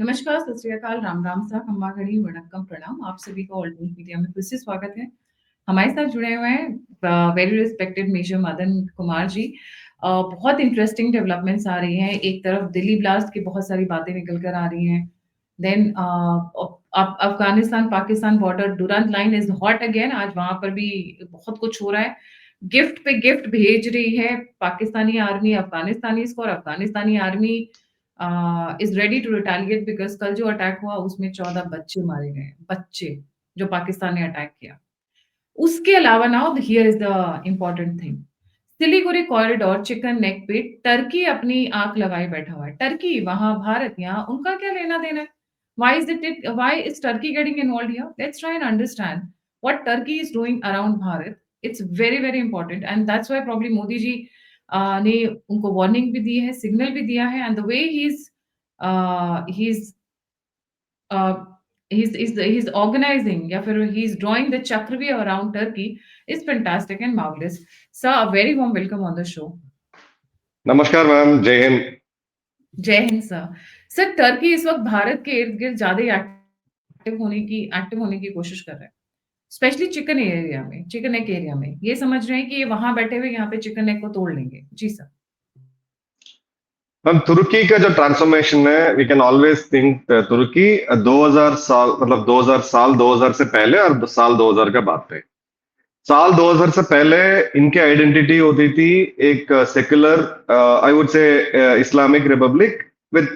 नमस्कार, सत श्री अकाल, राम राम सा, खम्मा घड़ी, वणक्कम, प्रणाम। आप सभी का ऑल मीडिया में फिर से स्वागत है। हमारे साथ जुड़े हुए हैं very respected major Madan Kumar ji. बहुत इंटरेस्टिंग डेवलपमेंट्स आ रही हैं। एक तरफ दिल्ली ब्लास्ट की बहुत सारी बातें निकल कर आ रही हैं। Then Afghanistan Pakistan border Durand line is hot again. आज वहां पर भी बहुत कुछ हो रहा है। गिफ्ट पे गिफ्ट भेज रही है पाकिस्तानी आर्मी अफगानिस्तानी को, और अफगानिस्तानी army is ready to retaliate because कल जो अटैक हुआ उसमें 14 बच्चे मारे गए, बच्चे जो पाकिस्तान ने अटैक किया। उसके अलावा now here is the important thing, Siliguri corridor chicken neck पे टर्की अपनी आंख लगाए बैठा हुआ है। टर्की वहां, भारत यहाँ, उनका क्या लेना देना है? Why is Turkey getting involved here? Let's try and understand what Turkey is doing around Bharat. It's very very important and that's why probably Modi ji ने उनको वार्निंग भी दी है, सिग्नल भी दिया है, and the way he's uh, he's organizing या फिर he's drawing the चक्रव्यूह around Turkey is fantastic and marvelous. Sir, a very warm welcome on the show. नमस्कार मैम, जय हिंद। जय हिंद सर। सर, टर्की इस वक्त भारत के इर्द गिर्द ज्यादा एक्टिव होने की कोशिश कर रहा है, स्पेशली चिकन एरिया में, चिकन नेक एरिया में। ये समझ रहे हैं कि ये वहां बैठे हुए यहाँ पे चिकन नेक को तोड़ लेंगे। जी सर। मैम, तुर्की का जो ट्रांसफॉर्मेशन है, वी कैन ऑलवेज थिंक तुर्की 2000 साल, मतलब 2000 साल, 2000 से पहले और साल 2000 का बात है। साल 2000 से पहले इनकी आइडेंटिटी होती थी एक secular, I would say Islamic Republic with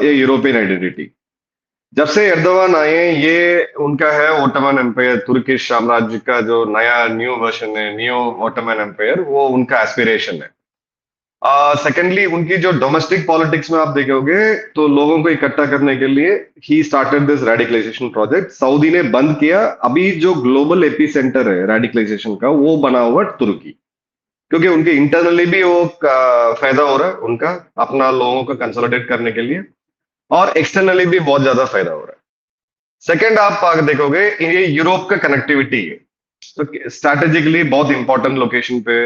A European identity. जब से एर्दोगान आए, ये उनका है ओटोमन एम्पायर, तुर्किश साम्राज्य का जो नया न्यू वर्जन है, न्यू ओटोमन एम्पायर, वो उनका एस्पिरेशन है। सेकेंडली, उनकी जो डोमेस्टिक पॉलिटिक्स में आप देखोगे तो लोगों को इकट्ठा करने के लिए ही started this radicalisation project. Saudi ने बंद किया। अभी जो ग्लोबल एपी सेंटर है रेडिकलाइजेशन का, वो बना हुआ तुर्की, क्योंकि उनके इंटरनली भी वो फायदा हो रहा है उनका, अपना लोगों को कंसोलिडेट करने के लिए, और एक्सटर्नली भी बहुत ज्यादा फायदा हो रहा है। सेकेंड, आप आगे देखोगे ये यूरोप का कनेक्टिविटी है, तो स्ट्रैटेजिकली बहुत इंपॉर्टेंट लोकेशन पे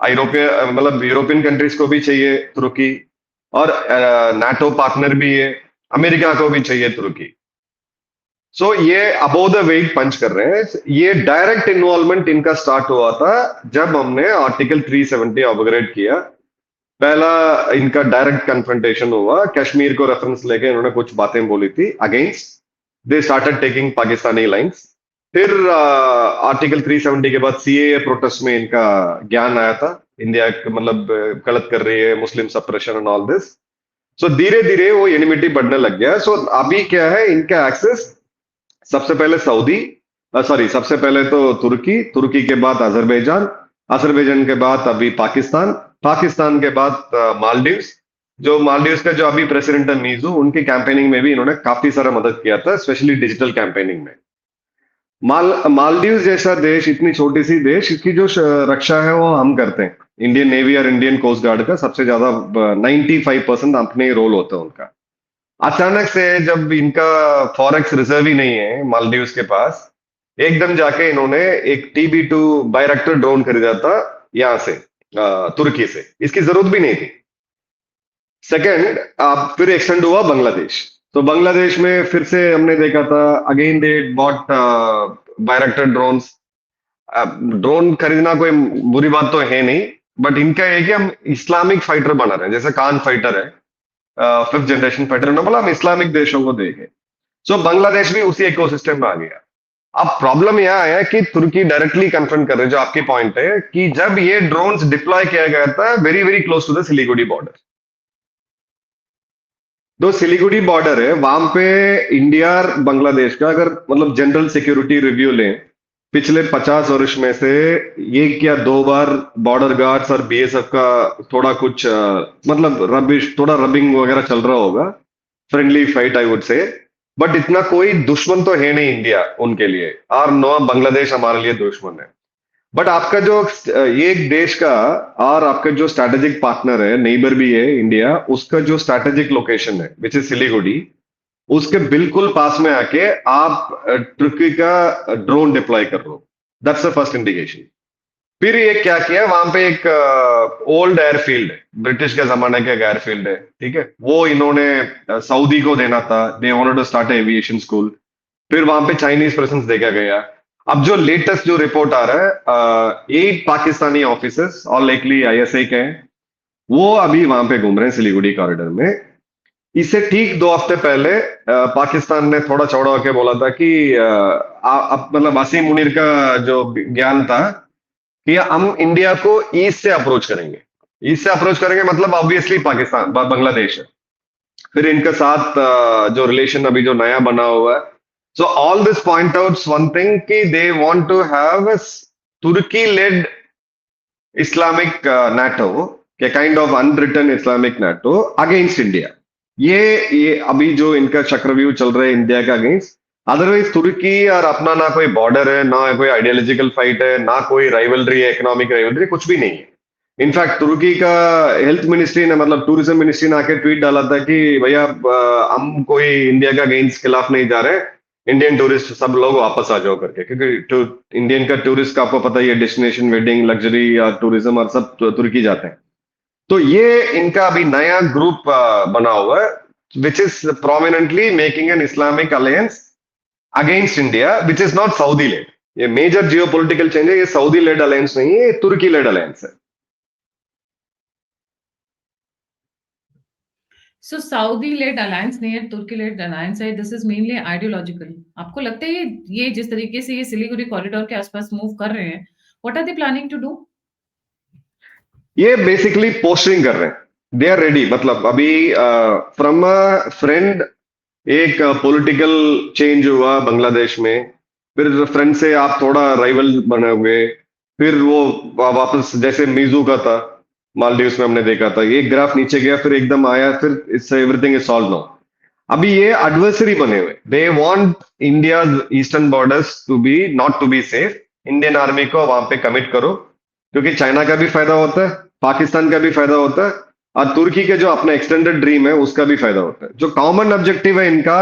यूरोपीय, मतलब यूरोपियन कंट्रीज को भी चाहिए तुर्की, और नाटो पार्टनर भी है, अमेरिका को भी चाहिए तुर्की। सो ये अबोव द वेट पंच कर रहे हैं। ये डायरेक्ट इन्वॉल्वमेंट इनका स्टार्ट हुआ था जब हमने आर्टिकल 370 अपग्रेड किया। पहला इनका डायरेक्ट कन्फ्रंटेशन हुआ, कश्मीर को रेफरेंस लेके इन्होंने कुछ बातें बोली थी against, they started taking Pakistani lines. फिर आर्टिकल 370 के बाद सीएए प्रोटेस्ट में इनका ज्ञान आया था, इंडिया मतलब गलत कर रही है, मुस्लिम सप्रेशन एंड ऑल दिस। सो धीरे धीरे वो एनिमिटी बढ़ने लग गया। सो अभी क्या है, इनका एक्सेस सबसे पहले सऊदी, सॉरी सबसे पहले तो तुर्की, तुर्की के बाद अजरबैजान, अजरबैजान के बाद अभी पाकिस्तान, पाकिस्तान के बाद मालदीव्स। जो मालदीव्स का जो अभी प्रेसिडेंट है मीजू, उनकी कैंपेनिंग में भी इन्होंने काफी सारा मदद किया था, स्पेशली डिजिटल कैंपेनिंग में। मालदीव जैसा देश, इतनी छोटी सी देश, इसकी जो रक्षा है वो हम करते हैं। इंडियन नेवी और इंडियन कोस्ट गार्ड का सबसे ज्यादा 95% अपने रोल होता है उनका। अचानक से जब इनका फॉरेक्स रिजर्व ही नहीं है मालदीव के पास, एकदम जाके इन्होंने एक TB2 बायरक्टर ड्रोन खरीदा था यहाँ से, तुर्की से। इसकी जरूरत भी नहीं थी। सेकेंड, आप फिर एक्सटेंड हुआ बांग्लादेश। तो बांग्लादेश में फिर से हमने देखा था, again they bought Bayraktar drones. Drone खरीदना कोई बुरी बात तो है नहीं, बट इनका है कि हम इस्लामिक फाइटर बना रहे हैं, जैसे कान फाइटर है, 5th जनरेशन फाइटर, उन्होंने बोला हम इस्लामिक देशों को देखें। सो बांग्लादेश भी उसी इकोसिस्टम में आ गया। अब प्रॉब्लम यह है कि तुर्की डायरेक्टली कन्फ्रंट कर रहे हैं, जो आपकी पॉइंट है कि जब ये ड्रोन्स डिप्लॉय किया गया था very very close to the Siliguri border. जो सिलीगुड़ी बॉर्डर है वहां पे इंडिया और बांग्लादेश का अगर मतलब जनरल सिक्योरिटी रिव्यू लें, पिछले 50 वर्ष में से एक या दो बार बॉर्डर गार्ड्स और BSF का थोड़ा कुछ मतलब रबिश, थोड़ा रबिंग वगैरह चल रहा होगा, friendly fight I would say, but इतना कोई दुश्मन तो है नहीं इंडिया उनके लिए, और नो बांग्लादेश हमारे लिए दुश्मन है। बट आपका जो एक देश का और आपका जो स्ट्रैटेजिक पार्टनर है, नेबर भी है इंडिया, उसका जो स्ट्रैटेजिक लोकेशन है विच इज सिलीगुड़ी, उसके बिल्कुल पास में आके आप तुर्की का ड्रोन डिप्लॉय कर रहे हो, दैट्स द फर्स्ट इंडिकेशन। फिर ये क्या किया, वहां पे एक ओल्ड एयरफील्ड है, ब्रिटिश के जमाने का एक एयरफील्ड है, ठीक है, वो इन्होंने सऊदी को देना था। They wanted to start aviation school. फिर वहां पे चाइनीज प्रेजेंस देखा गया। अब जो लेटेस्ट जो रिपोर्ट आ रहा है, 8 पाकिस्तानी ऑफिसर्स और लाइकली आईएसआई के हैं, वो अभी वहां पे घूम रहे हैं सिलीगुड़ी कॉरिडोर में। इससे ठीक 2 हफ्ते पहले पाकिस्तान ने थोड़ा चौड़ा होकर बोला था कि मतलब वसीम मुनीर का जो ज्ञान था कि हम इंडिया को ईस्ट से अप्रोच करेंगे। ईस्ट से अप्रोच करेंगे मतलब ऑब्वियसली पाकिस्तान बांग्लादेश है। फिर इनके साथ जो रिलेशन अभी जो नया बना हुआ है, so all this point outs one thing कि they want to have Turkey led Islamic NATO, के kind of unwritten Islamic NATO against India. ये अभी जो इनका चक्रव्यूह चल रहा है इंडिया का अगेंस्ट। अदरवाइज तुर्की और अपना ना कोई बॉर्डर है, ना कोई आइडियोलॉजिकल फाइट है, ना कोई राइवलरी है, इकोनॉमिक राइवलरी कुछ भी नहीं है। इनफैक्ट तुर्की का हेल्थ मिनिस्ट्री ने, मतलब टूरिज्म मिनिस्ट्री ने आके ट्वीट डाला था कि भैया हम कोई इंडिया का अगेंस्ट खिलाफ नहीं जा रहे, इंडियन टूरिस्ट सब लोग वापस आ जाओ करके, क्योंकि इंडियन का टूरिस्ट का आपको पता ही है, डेस्टिनेशन वेडिंग लग्जरी या टूरिज्म और सब तुर्की जाते हैं। तो ये इनका अभी नया ग्रुप बना हुआ है, which is prominently making an Islamic alliance against India, which is not Saudi led. ये मेजर जियो पोलिटिकल चेंज है, ये सऊदी लेड अलायंस नहीं है, ये तुर्की लेड अलायंस है। सो सऊदी लेड अलायंस नहीं है, तुर्की लेड अलायंस है। This is mainly ideological. आपको लगता है ये जिस तरीके से ये सिलीगुड़ी कॉरिडोर के आसपास मूव कर रहे हैं, what are they planning to do? ये बेसिकली पोस्टरिंग कर रहे हैं, दे आर रेडी। मतलब अभी फ्रॉम अ फ्रेंड एक पॉलिटिकल चेंज हुआ बांग्लादेश में, फिर फ्रेंड से आप थोड़ा राइवल बने हुए, फिर वो वापस जैसे मीजू का था मालदीव्स में हमने देखा था, एक ग्राफ नीचे गया फिर एकदम आया, फिर it's everything is solve now. अभी ये एडवर्सरी बने हुए, they want India eastern borders to be not to be safe. Indian army को वहां पे कमिट करो, क्योंकि चाइना का भी फायदा होता है, पाकिस्तान का भी फायदा होता है, और तुर्की के जो अपना एक्सटेंडेड ड्रीम है उसका भी फायदा होता है। जो कॉमन ऑब्जेक्टिव है इनका,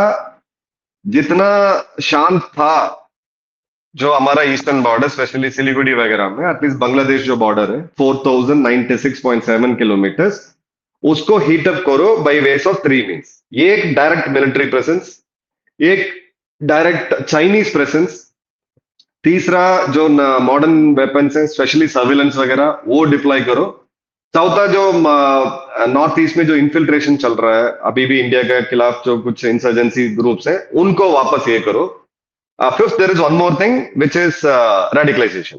जितना शांत था जो हमारा ईस्टर्न बॉर्डर स्पेशली सिलीगुड़ी वगैरह में, एटलीस्ट बांग्लादेश जो बॉर्डर है 4096.7 किलोमीटर, उसको हीट अप करो बाय वेस ऑफ 3 मीन्स। ये एक डायरेक्ट मिलिट्री प्रेजेंस, एक डायरेक्ट चाइनीज प्रेजेंस, तीसरा जो मॉडर्न वेपन्स हैं स्पेशली सर्विलेंस वगैरह वो डिप्लॉय करो, चौथा जो नॉर्थ ईस्ट में जो इन्फिल्ट्रेशन चल रहा है अभी भी इंडिया के खिलाफ, जो कुछ इंसर्जेंसी ग्रुप्स हैं उनको वापस ये करो। Fifth there is one more thing which is radicalisation,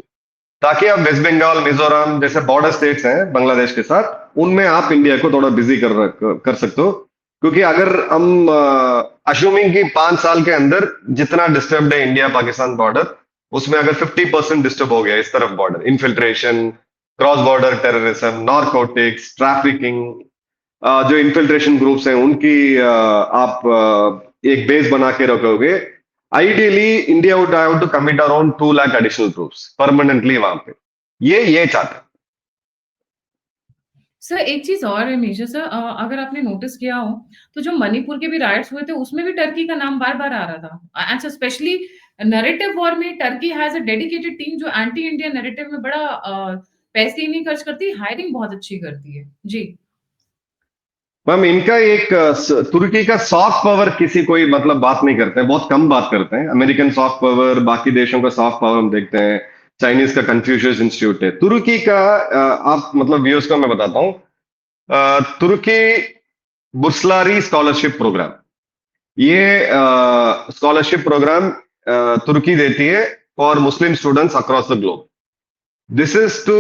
ताकि आप वेस्ट बंगाल मिजोरम जैसे बॉर्डर स्टेट्स हैं बांग्लादेश के साथ, उनमें आप इंडिया को थोड़ा बिजी कर सकते हो। क्योंकि अगर हम अश्यूमिंग कि 5 साल के अंदर जितना डिस्टर्ब है इंडिया पाकिस्तान बॉर्डर, उसमें अगर 50% डिस्टर्ब हो गया इस तरफ border, infiltration, cross border terrorism, narcotics, trafficking, जो इन्फिल्ट्रेशन ग्रुप्स हैं उनकी आप एक बेस बना के रखोगे, ideally India would have to commit around 2 lakh additional troops permanently वहां पे। ये चाहता है। सर एक चीज और है मेजर सर, अगर आपने नोटिस किया हो तो जो मणिपुर के भी राइट्स हुए थे उसमें भी टर्की का नाम बार बार आ रहा था। एंड स्पेशली नैरेटिव वॉर में Turkey has a dedicated team जो एंटी इंडिया नैरेटिव में बड़ा पैसे ही नहीं खर्च करती, हायरिंग बहुत अच्छी करती है जी। मैम इनका एक तुर्की का सॉफ्ट पावर किसी कोई मतलब बात नहीं करते हैं, बहुत कम बात करते हैं। अमेरिकन सॉफ्ट पावर, बाकी देशों का सॉफ्ट पावर हम देखते हैं, चाइनीज का कन्फ्यूशियस इंस्टीट्यूट है। तुर्की का आप मतलब व्यूअर्स को मैं बताता हूँ, तुर्की बुर्सलारी स्कॉलरशिप प्रोग्राम, ये स्कॉलरशिप प्रोग्राम तुर्की देती है for Muslim students across the globe. This is to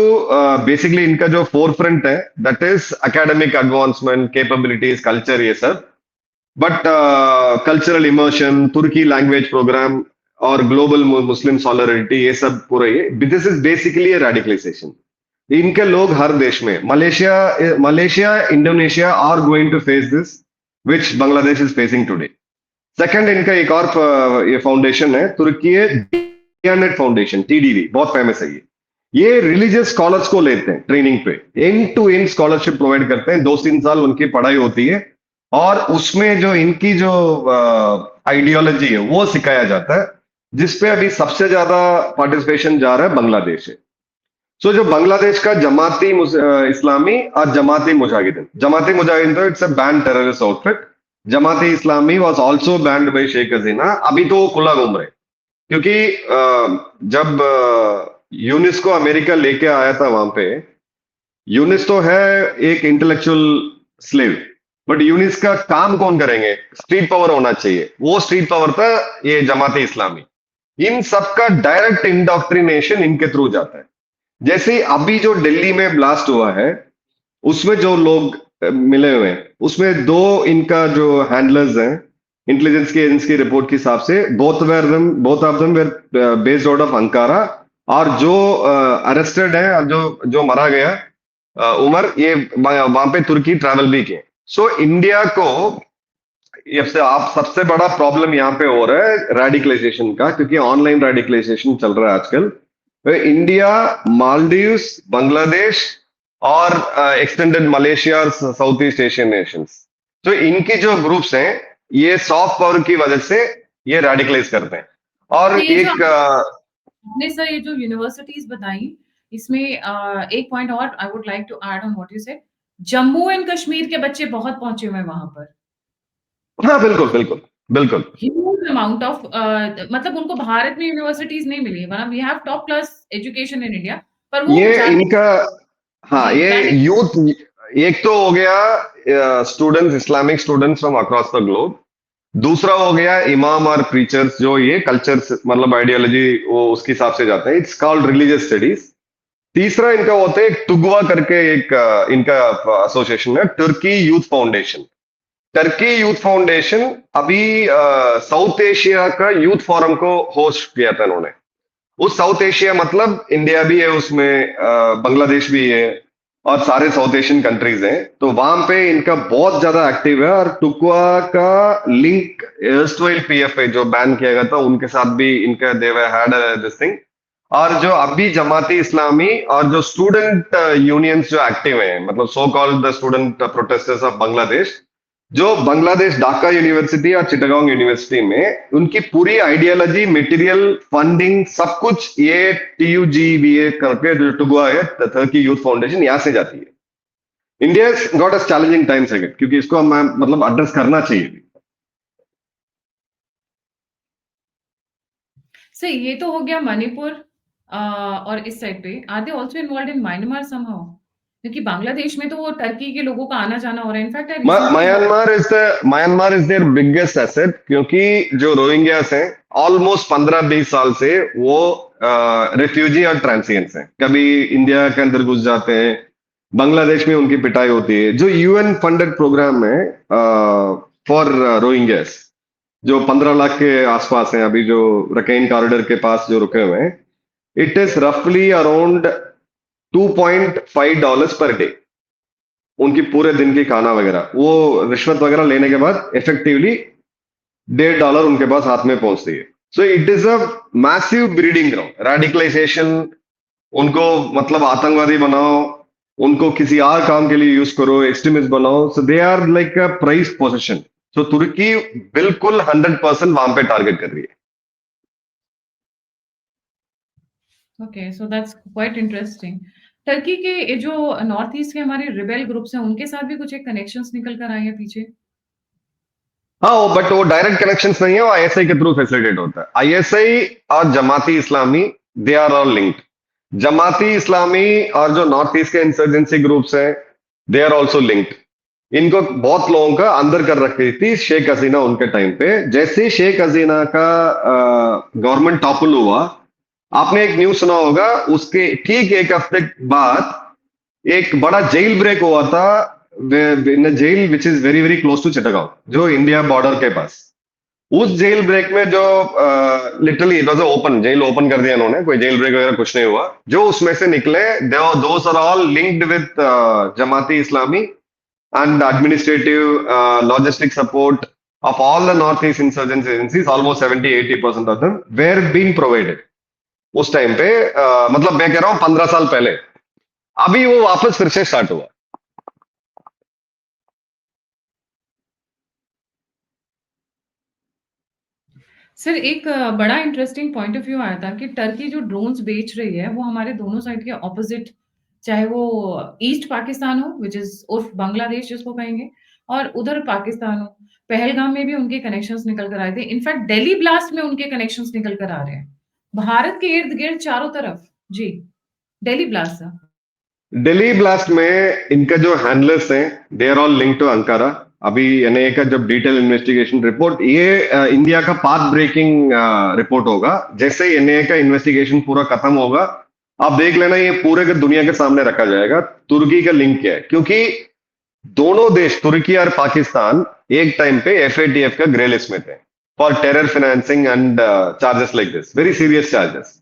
basically इनका जो फोर फ्रंट है that is academic advancement, capabilities, culture, ये सब। बट कल्चरल इमर्शन, तुर्की लैंग्वेज प्रोग्राम और ग्लोबल मुस्लिम सॉलिडरिटी, ये सब पूरा ये this is basically a radicalisation. इनके लोग हर देश में, Malaysia, Indonesia are going to face this which Bangladesh is facing today. Second, इनका एक और ये फाउंडेशन है तुर्की दियानत फाउंडेशन, टीडीवी, बहुत फेमस है ये रिलीजियस स्कॉलर्स को लेते हैं ट्रेनिंग पे, end to end scholarship provide करते हैं, 2-3 साल उनकी पढ़ाई होती है और उसमें जो इनकी जो आइडियोलॉजी है वो सिखाया जाता है, जिसपे अभी सबसे ज्यादा पार्टिसिपेशन जा रहा है बांग्लादेश है। सो जो बांग्लादेश का इस्लामी और जमाती मुजाहिदीन तो it's a banned terrorist outfit. Jamaat Islami was also banned by Sheikh Hasina. अभी तो वो खुला घूम रहे, क्योंकि जब यूनिस को अमेरिका लेके आया था वहां पे, यूनिस तो है एक इंटेलेक्चुअल स्लेव, बट यूनिस का काम कौन करेंगे? स्ट्रीट पावर होना चाहिए, वो स्ट्रीट पावर था ये जमाती इस्लामी। इन सबका डायरेक्ट इंडोक्ट्रिनेशन इनके थ्रू जाता है। जैसे अभी जो दिल्ली में ब्लास्ट हुआ है, उसमें जो लोग मिले हुए हैं, उसमें दो इनका जो हैंडलर्स हैं, इंटेलिजेंस की एजेंसी की रिपोर्ट के हिसाब से both of them were based out of Ankara. और जो अरेस्टेड है और जो जो मारा गया उमर, ये वहां पे तुर्की ट्रैवल भी किए। सो इंडिया को ये आप सबसे बड़ा प्रॉब्लम यहाँ पे हो रहा है रेडिकलाइजेशन का, क्योंकि ऑनलाइन रेडिकलाइजेशन चल रहा है आजकल। इंडिया, मालदीव्स, बांग्लादेश और एक्सटेंडेड मलेशिया और साउथ ईस्ट एशियन नेशंस, तो इनकी जो ग्रुप्स हैं, ये सॉफ्ट पावर की वजह से ये रेडिकलाइज करते हैं। और तो ये जो एक आपने सर ये जो यूनिवर्सिटीज बताई, इसमें एक पॉइंट और I would like to add on what you said, Jammu and Kashmir के बच्चे बहुत पहुंचे हुए हैं वहां पर। हाँ, बिल्कुल बिल्कुल बिल्कुल। ह्यूज अमाउंट ऑफ, मतलब उनको भारत में यूनिवर्सिटीज नहीं मिली, वरना we have top class education in India, पर वो ये जाते इनका, हाँ, जी ये यूथ, एक तो हो गया students, Islamic students from across the globe. दूसरा हो गया इमाम और प्रीचर्स, जो ये कल्चर मतलब आइडियोलॉजी वो उसके हिसाब से जाते हैं, इट्स कॉल्ड रिलीजियस स्टडीज। तीसरा इनका होता है एक टुगवा करके एक इनका एसोसिएशन है, Turkey Youth Foundation. Turkey Youth Foundation अभी साउथ एशिया का यूथ फोरम को होस्ट किया था इन्होंने। उस साउथ एशिया मतलब इंडिया भी है उसमें, बांग्लादेश भी है और सारे साउथ एशियन कंट्रीज हैं। तो वहां पे इनका बहुत ज्यादा एक्टिव है। और टुकवा का लिंक एर्स्टवाइल पीएफआई जो बैन किया गया था उनके साथ भी इनका देव हैड दिस थिंग। और जो अभी जमाती इस्लामी और जो स्टूडेंट यूनियंस जो एक्टिव हैं, मतलब so called the student protesters of Bangladesh, जो बांग्लादेश ढाका यूनिवर्सिटी और चिटागोंग यूनिवर्सिटी में उनकी पूरी आइडियोलॉजी, मटेरियल, फंडिंग, सब कुछ ये TUGVA करके जो टुगवा है, टर्की यूथ फाउंडेशन, यहाँ से जाती है। India got a challenging times again, क्योंकि इसको हम मतलब एड्रेस करना चाहिए। सर ये तो हो गया मणिपुर, और इस साइड पे are they also involved in Myanmar somehow, क्योंकि बांग्लादेश में तो वो टर्की के लोगों का आना जाना हो रहा है। In fact I recently Myanmar is their biggest asset, क्योंकि जो रोहिंग्यास हैं ऑलमोस्ट 15-20 साल से वो रिफ्यूजी और ट्रांसिएंट्स हैं, कभी इंडिया के अंदर घुस जाते हैं, बांग्लादेश में उनकी पिटाई होती है। जो UN फंडेड प्रोग्राम है फॉर रोहिंग्यास, जो 15 लाख के आसपास हैं अभी, जो रकेन कॉरिडोर के पास जो रुके हुए हैं, इट इज रफली अराउंड $2.5 पर डे। उनकी पूरे दिन की खाना वगैरह, वो रिश्वत वगैरह लेने के बाद इफेक्टिवली $1.5 उनके पास हाथ में पहुंचती है। So it is a massive breeding ground. Radicalisation, उनको मतलब आतंकवादी बनाओ, उनको किसी और काम के लिए यूज करो, एक्सट्रीमिस्ट बनाओ, so they are like a prize position. So तुर्की बिल्कुल 100% वहां पे टारगेट कर रही है। Okay, so that's quite interesting. Turkey के ये जो नॉर्थ ईस्ट के हमारे रिबेल ग्रुप्स हैं, उनके साथ भी कुछ एक कनेक्शंस निकल कर आए हैं पीछे। हाँ, बट वो डायरेक्ट कनेक्शंस नहीं है, वो ISI के थ्रू फैसिलिटेट होता है। ISI और जमाती इस्लामी, दे आर ऑल लिंक्ड। जमाती इस्लामी और जो नॉर्थ ईस्ट के इंसर्जेंसी ग्रुप्स हैं, दे आर ऑल्सो लिंक्ड। इनको बहुत लोगों का अंदर कर रखी थी शेख हसीना उनके टाइम पे। जैसे ही शेख हसीना का गवर्नमेंट टॉपल हुआ, आपने एक न्यूज सुना होगा, उसके ठीक एक हफ्ते बाद एक बड़ा जेल ब्रेक हुआ था in jail which is very very close to Chittagong, जो इंडिया बॉर्डर के पास। उस जेल ब्रेक में जो literally it was open jail, open कर दिया इन्होंने, कोई जेल ब्रेक वगैरह कुछ नहीं हुआ। जो उसमें से निकले, those are all linked with Jamaat Islami and administrative logistic support of all the northeast insurgency agencies, almost 70-80% of them were being provided उस टाइम पे। मतलब मैं कह रहा हूँ 15 साल पहले। अभी वो वापस फिर से स्टार्ट हुआ। सर एक बड़ा इंटरेस्टिंग पॉइंट ऑफ व्यू आया था कि टर्की जो ड्रोन्स बेच रही है वो हमारे दोनों साइड के ऑपोजिट, चाहे वो ईस्ट पाकिस्तान हो विच इज उर्फ बांग्लादेश जिसको कहेंगे, और उधर पाकिस्तान हो, पहलगाम में भी उनके कनेक्शंस निकल कर आए थे। इनफैक्ट दिल्ली ब्लास्ट में उनके कनेक्शंस निकल कर आ रहे हैं भारत के इर्द गिर्द चारों तरफ। जी, दिल्ली ब्लास्ट था। दिल्ली ब्लास्ट में इनका जो हैंडलर्स हैं, they are all link to Ankara. अभी एनआईए का जब डिटेल इन्वेस्टिगेशन रिपोर्ट, ये इंडिया का पाथ ब्रेकिंग रिपोर्ट होगा। जैसे ही एनआईए का इन्वेस्टिगेशन पूरा खत्म होगा, आप देख लेना, ये पूरे के दुनिया के सामने रखा जाएगा तुर्की का लिंक क्या है। क्योंकि दोनों देश, तुर्की और पाकिस्तान, एक टाइम पे एफएटीएफ का ग्रे लिस्ट में थे for terror financing and charges like this, very serious charges.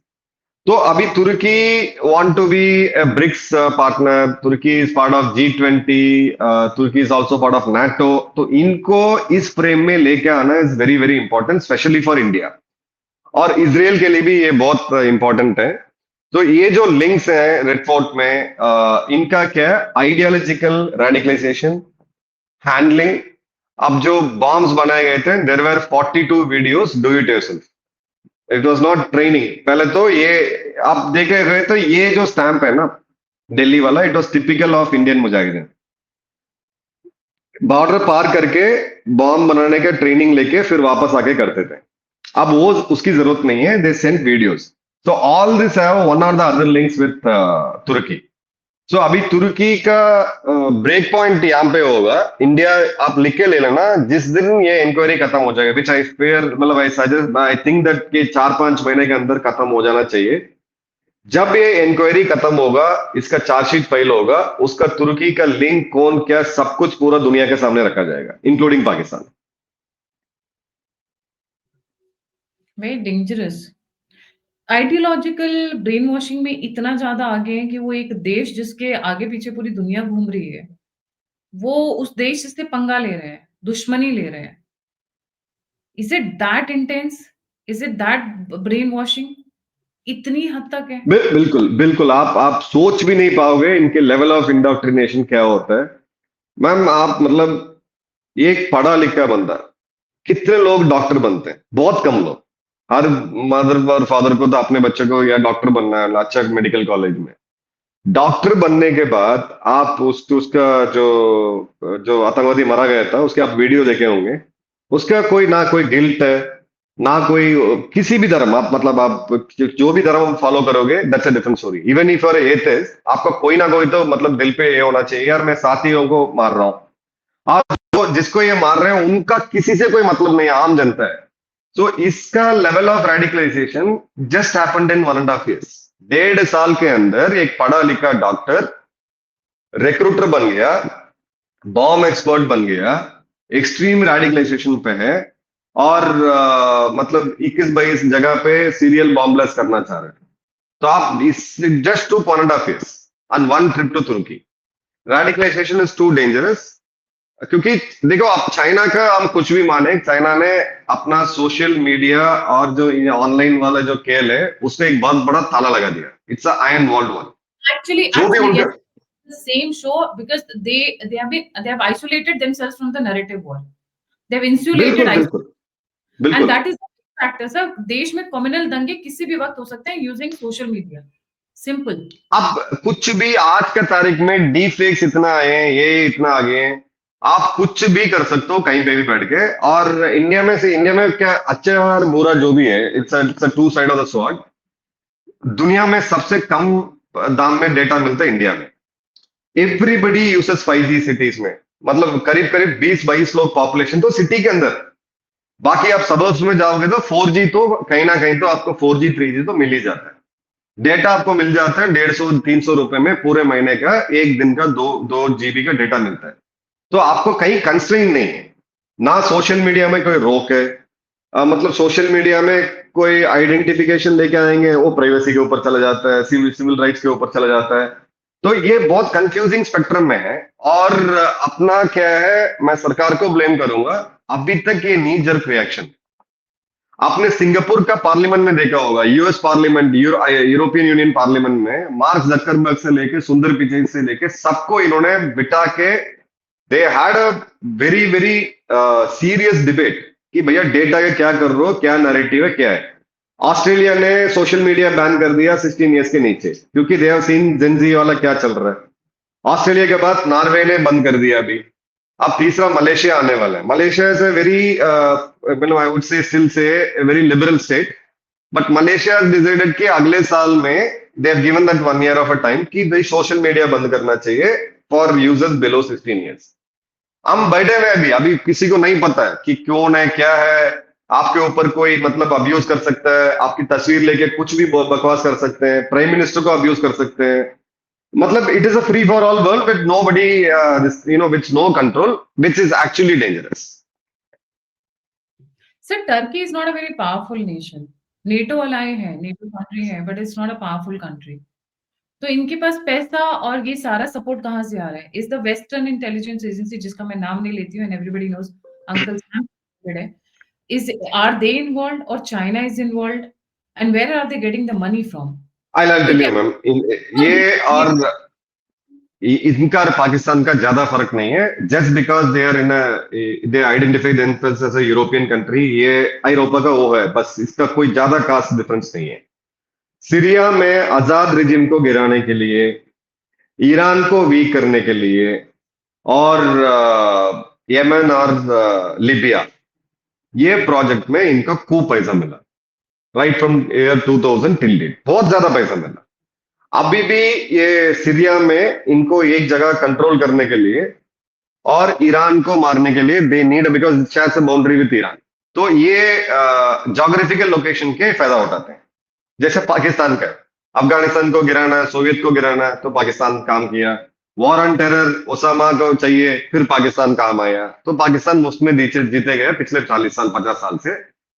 तो अभी Turkey want to be a BRICS partner, Turkey is part of G20, Turkey is also part of NATO. तो इनको इस frame में लेके आना is very very important, especially for India. और Israel के लिए भी ये बहुत इंपॉर्टेंट है। तो ये जो लिंक्स हैं रेड फोर्ट में, इनका क्या है, आइडियोलॉजिकल रेडिकलाइजेशन, हैंडलिंग। अब जो बॉम्ब्स बनाए गए थे, there were 42 videos, do it yourself. It was not training. पहले तो ये आप देखे गए तो ये जो स्टैंप है ना, दिल्ली वाला, it was typical of Indian Mujahideen. Border पार करके बॉम्ब बनाने का ट्रेनिंग लेके फिर वापस आके करते थे। अब वो उसकी जरूरत नहीं है, दे सेंट वीडियोस। तो ऑल दिस हैव वन और द अदर लिंक्स विद तुर्की। सो अभी तुर्की का ब्रेक पॉइंट यहाँ पे होगा। इंडिया, आप लिख के ले लेना, जिस दिन ये इंक्वायरी खत्म हो जाएगा, विच आई फेयर, मतलब I suggest, I think that ये 4-5 महीने के अंदर खत्म हो जाना चाहिए। जब ये इंक्वायरी खत्म होगा, इसका चार्जशीट फाइल होगा, उसका तुर्की का लिंक कौन क्या, सब कुछ पूरा दुनिया के सामने रखा जाएगा, including Pakistan. Very dangerous. Ideological brain washing में इतना ज्यादा आगे हैं कि वो एक देश जिसके आगे पीछे पूरी दुनिया घूम रही है, वो उस देश से पंगा ले रहे हैं, दुश्मनी ले रहे हैं। Is it that intense? Is it that brain washing? इतनी हद तक है? बिल्कुल बिल्कुल, आप सोच भी नहीं पाओगे इनके लेवल ऑफ इंडोक्ट्रिनेशन क्या होता है। मैम, आप मतलब एक पढ़ा लिखा बंदा, कितने लोग डॉक्टर बनते हैं? बहुत कम लोग। हर मदर और फादर को तो अपने बच्चे को या डॉक्टर बनना है, अच्छा मेडिकल कॉलेज में। डॉक्टर बनने के बाद आप उसका जो जो आतंकवादी मारा गया था, उसके आप वीडियो देखे होंगे। उसका कोई ना कोई गिल्ट है, ना कोई, किसी भी धर्म, आप मतलब आप जो भी धर्म फॉलो करोगे, that's a different story. Even if you're atheist, आपका कोई ना कोई तो मतलब दिल पे ये होना चाहिए, यार मैं साथियों को मार रहा हूँ। आप जो जिसको ये मार रहे हैं, उनका किसी से कोई मतलब नहीं है, आम जनता है। तो इसका level of radicalisation just happened in 1.5 years। 1.5 साल के अंदर एक पढ़ा लिखा डॉक्टर रिक्रूटर बन गया, बॉम्ब एक्सपर्ट बन गया, एक्सट्रीम रेडिकलाइजेशन पे है, और मतलब 21-22 जगह पे सीरियल बॉम्ब ब्लास्ट करना चाह रहे हैं। तो आप इस just to 1.5 years on one trip to तुर्की। Radicalisation is too dangerous. क्योंकि देखो, आप चाइना का हम कुछ भी माने, चाइना ने अपना सोशल मीडिया और जो ऑनलाइन वाला जो खेल है, उससे एक बहुत बड़ा ताला लगा दिया। It's a iron walled one. Actually, जो भी actually, उनका, yes, the same show because they have isolated themselves from the narrative war. They've insulated, बिल्कुल बिल्कुल and बिल्कुल। that is the factor. Sir, देश में कम्युनल दंगे किसी भी वक्त हो सकते हैं यूजिंग सोशल मीडिया। सिंपल। अब कुछ भी, आज का तारीख में डीप फेक्स इतना आए हैं, ये इतना आगे हैं, आप कुछ भी कर सकते हो कहीं पे भी बैठ के। और इंडिया में क्या, अच्छा और बुरा जो भी है, it's a two side of the sword. दुनिया में सबसे कम दाम में डेटा मिलता है इंडिया में। एवरीबडी यूसेस 5G सिटीज में, मतलब करीब करीब 20-22 लोग पॉपुलेशन तो सिटी के अंदर। बाकी आप सबर्ब्स में जाओगे तो 4G तो कहीं ना कहीं तो आपको 4G 3G तो मिल ही जाता है। डेटा आपको मिल जाता है 150-300 रुपए में, पूरे महीने का, एक दिन का 2 GB का डेटा मिलता है। तो आपको कहीं कंस्ट्रेंट नहीं है। ना सोशल मीडिया में कोई रोक है। मतलब सोशल मीडिया में कोई आइडेंटिफिकेशन लेके आएंगे, वो प्राइवेसी के ऊपर चला जाता है, सिविल राइट्स के ऊपर चला जाता है। तो ये बहुत कंफ्यूजिंग स्पेक्ट्रम में है। और अपना क्या है, मैं सरकार को ब्लेम करूंगा, अभी तक ये नी जर्क रिएक्शन। आपने सिंगापुर का पार्लियामेंट में देखा होगा, US parliament, European union parliament में मार्क जकरबर्ग से लेके सुंदर पिचाई से लेके सबको इन्होंने बिठा के, they had a very very serious debate कि भैया डेटा का क्या कर रहे हो, क्या नैरेटिव है, क्या है। ऑस्ट्रेलिया ने सोशल मीडिया बैन कर दिया 16 ईयर्स के नीचे, क्योंकि दे हैव सीन जेंजी वाला क्या चल रहा है। ऑस्ट्रेलिया के बाद नॉर्वे ने बंद कर दिया अभी। अब तीसरा मलेशिया आने वाला है। Malaysia is a very I would say still say very liberal state, but Malaysia decided कि अगले साल में they have given that 1 year of a time कि भाई सोशल मीडिया बंद करना चाहिए फॉर यूजर्स बिलो 16 ईयर्स। हम बैठे हुए अभी अभी किसी को नहीं पता है कि कौन है, क्या है। आपके ऊपर कोई मतलब अब्यूज कर सकता है, आपकी तस्वीर लेके कुछ भी बकवास कर सकते हैं, प्राइम मिनिस्टर को अब्यूज कर सकते हैं। मतलब it is a free for all world with no body which no control, which is actually dangerous. Sir, Turkey is not a very powerful nation. NATO ally है, नेटो कंट्री है, but it's not a powerful country. तो इनके पास पैसा और ये सारा support कहाँ से आ रहा है? Is the western intelligence agency, जिसका मैं नाम नहीं लेती हूँ, and everybody knows uncle Sam है, इज आर दे इन्वॉल्व्ड और China is involved, and where are they getting the money from? I like tell क्योंकि यू मैम, ये और इनका और पाकिस्तान का ज्यादा फर्क नहीं है। Just because they are in they identify themselves as a European country, ये यूरोपा का वो है बस, इसका कोई ज्यादा खास डिफरेंस नहीं है। सीरिया में आजाद रिजिम को गिराने के लिए, ईरान को वीक करने के लिए, और यमन और लिबिया, ये प्रोजेक्ट में इनका खूब पैसा मिला। Right from year 2000 till date बहुत ज्यादा पैसा मिला। अभी भी ये सीरिया में इनको एक जगह कंट्रोल करने के लिए और ईरान को मारने के लिए they need, because shares a boundary with Iran. तो ये जोग्राफिकल लोकेशन के फायदा उठाते हैं। जैसे पाकिस्तान का है, अफगानिस्तान को गिराना है, सोवियत को गिराना है, तो पाकिस्तान काम किया। वॉर ऑन टेरर ओसामा को चाहिए, फिर पाकिस्तान काम आया, तो पाकिस्तान उसमें जीते जीते गए पिछले 40 साल 50 साल से।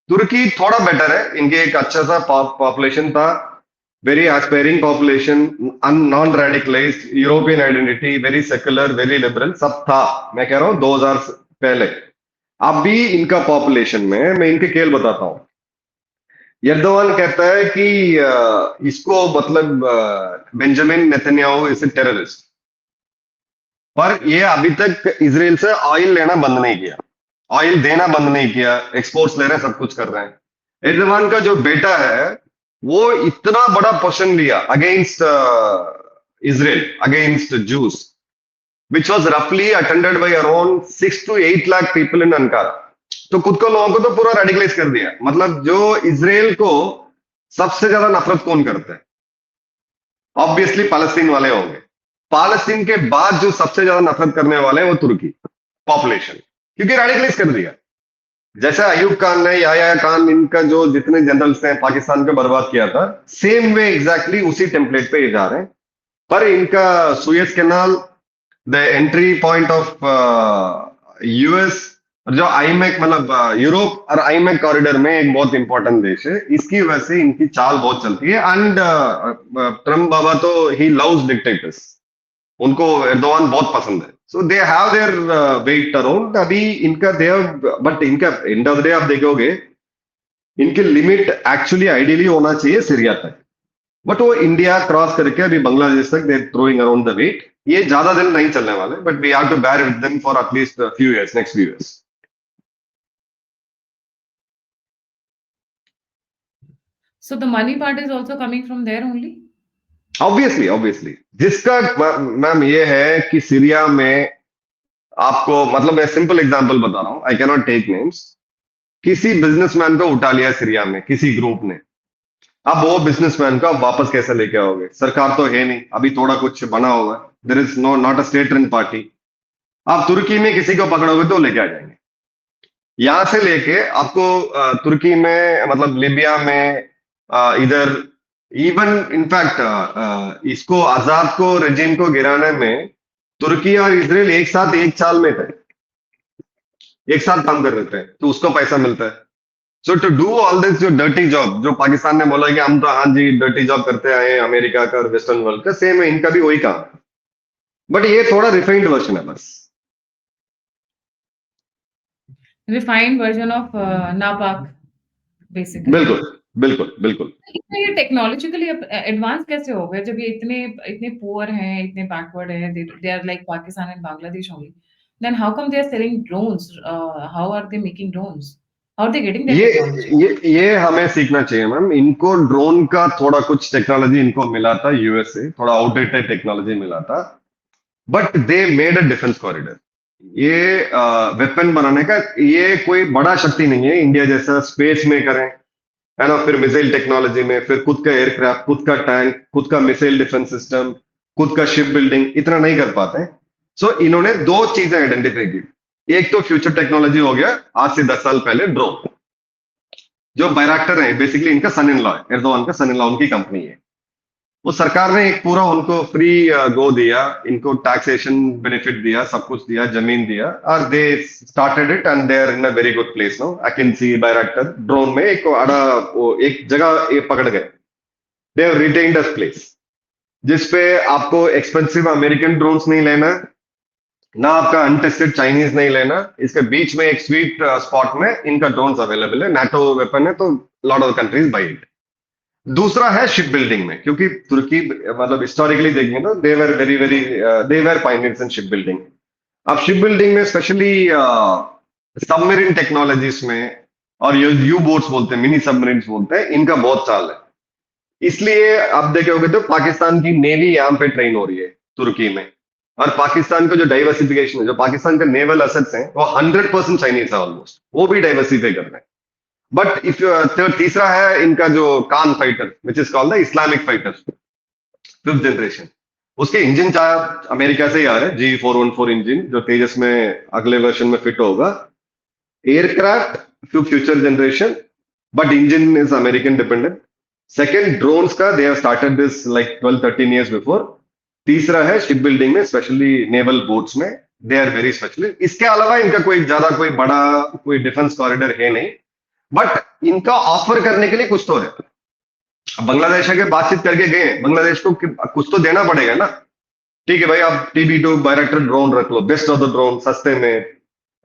तुर्की थोड़ा बेटर है, इनके एक अच्छा सा पॉपुलेशन था, very aspiring population, non radicalised, European identity, very secular, very liberal, सब था। मैं कह रहा हूँ 2000 से पहले। अभी इनका पॉपुलेशन में मैं इनके खेल बताता हूँ। यर्दोवान कहता है कि इसको मतलब Benjamin Netanyahu is a terrorist, पर ये अभी तक इसराइल से ऑयल लेना बंद नहीं किया, ऑयल देना बंद नहीं किया, एक्सपोर्ट्स ले रहे हैं, सब कुछ कर रहे हैं। एर्दोगान का जो बेटा है वो इतना बड़ा पोर्शन लिया against Israel, against Jews, which was रफली attended by around 6 to 8 lakh people in Ankara. तो खुद को लोगों को तो पूरा रेडिकलाइज कर दिया। मतलब जो इसराइल को सबसे ज्यादा नफरत कौन करता है? ऑब्वियसली पैलेस्टीन वाले होंगे। पैलेस्टीन के बाद जो सबसे ज्यादा नफरत करने वाले हैं वो तुर्की पॉपुलेशन, क्योंकि रेडिकलाइज कर दिया। जैसे अयूब खान ने, याया खान, इनका जो जितने जनरल्स ने पाकिस्तान को बर्बाद किया था, सेम वे एग्जैक्टली उसी टेम्पलेट पे ये जा रहे हैं। पर इनका Suez canal, the entry point of US, जो आईमैक मतलब यूरोप और आईमैक कॉरिडोर में एक बहुत इंपॉर्टेंट देश है, इसकी वजह से इनकी चाल बहुत चलती है। एंड ट्रम्प बाबा तो ही लव्स डिक्टेटर्स, उनको एर्दोगान बहुत पसंद है। So they have their weight around. अभी इनका दे बट इनका एंड ऑफ द डे आप देखोगे, इनके लिमिट एक्चुअली आइडियली होना चाहिए सीरिया तक, बट वो इंडिया क्रॉस करके अभी बांग्लादेश तक they throwing around the weight. ये ज्यादा दिन नहीं चलने वाले, but we have to bear with them for at least few years, next few years. So the money part is also coming from there only? Obviously obviously जिसका ma'am ये है कि सीरिया में आपको मतलब मैं सिंपल एग्जांपल बता रहा हूं, I can not take names. किसी बिजनेसमैन को उठा लिया सीरिया में किसी ग्रुप ने। अब वो बिजनेसमैन को आप वापस कैसे लेके आओगे? सरकार तो है नहीं, अभी थोड़ा कुछ बना होगा, there is no not a state run party. आप तुर्की में किसी को पकड़ोगे तो लेके आ जाएंगे। यहां से लेके आपको तुर्की में मतलब लिबिया में, इधर इवन इनफैक्ट इसको आजाद को रेजिम को गिराने में तुर्की और इसराइल एक साथ एक साल में थे, एक साथ काम कर रहे थे, तो उसको पैसा मिलता है। सो टू डू ऑल दिस जो डर्टी जॉब, जो पाकिस्तान ने बोला कि हम तो हाँ जी डर्टी जॉब करते आए हैं अमेरिका का और वेस्टर्न वर्ल्ड का, सेम है इनका भी वही काम है, बट ये थोड़ा रिफाइंड वर्जन है बस। Refined version of नापाक basically. बिल्कुल बिल्कुल बिल्कुल। तो ये टेक्नोलॉजिकली एडवांस कैसे हो गए जब ये इतने इतने पुअर हैं, इतने बैकवर्ड हैं, they are like Pakistan and Bangladesh only, then how come they are selling drones, how are they making drones? How are they getting that ये technology? ये हमें सीखना चाहिए मैम। इनको ड्रोन का थोड़ा कुछ टेक्नोलॉजी इनको मिला था यूएस से, थोड़ा आउटडेटेड टेक्नोलॉजी मिला था, but they made a defence corridor. ये वेपन बनाने का ये कोई बड़ा शक्ति नहीं है इंडिया जैसा स्पेस में करें, है ना, फिर मिसाइल टेक्नोलॉजी में, फिर खुद का एयरक्राफ्ट, खुद का टैंक, खुद का मिसाइल डिफेंस सिस्टम, खुद का शिप बिल्डिंग, इतना नहीं कर पाते। सो इन्होंने दो चीजें आइडेंटिफाई की। एक तो फ्यूचर टेक्नोलॉजी हो गया, आज से 10 साल पहले ड्रोन, जो बैराक्टर है बेसिकली इनका सन इन लॉ है, एर्दोगान का सन इन लॉ, उनकी कंपनी है। वो सरकार ने एक पूरा उनको फ्री गो दिया, इनको टैक्सेशन बेनिफिट दिया, सब कुछ दिया, जमीन दिया, और they started it and they are in a very good place now. Akinci Bayraktar drone में एक आड़ा वो एक जगह ये पकड़ गए। They have retained a place जिसपे आपको एक्सपेंसिव अमेरिकन ड्रोन्स नहीं लेना, ना आपका अनटेस्टेड चाइनीज नहीं लेना, इसके बीच में एक स्वीट स्पॉट में इनका ड्रोन्स अवेलेबल है, नाटो वेपन है, तो lot of countries by it. दूसरा है शिप बिल्डिंग में, क्योंकि तुर्की मतलब हिस्टोरिकली देखेंगे तो they were very very they were pioneers in ship building. अब शिप बिल्डिंग में स्पेशली सबमरीन टेक्नोलॉजीज में, और यू बोट्स बोलते हैं, मिनी सबमरीन बोलते हैं, इनका बहुत चाल है। इसलिए आप देखे होंगे तो पाकिस्तान की नेवी यहाँ पे ट्रेन हो रही है तुर्की में। और पाकिस्तान का जो डाइवर्सिफिकेशन है, जो पाकिस्तान का नेवल असेट्स हैं, वो 100% चाइनीज है ऑलमोस्ट, वो भी डाइवर्सिफाई कर रहे हैं। बट इफ तीसरा है इनका जो Kaan fighter which is called the Islamic fighter, 5th generation. उसके इंजन चाहे अमेरिका से ही आ रहे हैं, G414 इंजन, जो तेजस में अगले वर्षन में फिट होगा। Aircraft future generation, but engine is American dependent. Second drones का they have started this like 12-13 years before. तीसरा है शिप बिल्डिंग में, स्पेशली नेवल बोट्स में, दे आर वेरी स्पेशलिस्ट। इसके अलावा इनका कोई ज्यादा कोई बड़ा कोई डिफेंस कॉरिडोर है नहीं, बट इनका ऑफर करने के लिए कुछ तो है। अब बांग्लादेश के बातचीत करके गए, बांग्लादेश को कुछ तो देना पड़ेगा ना। ठीक है भाई, आप TB2 बैरक्टर ड्रोन रख लो, बेस्ट ऑफ द ड्रोन, सस्ते में,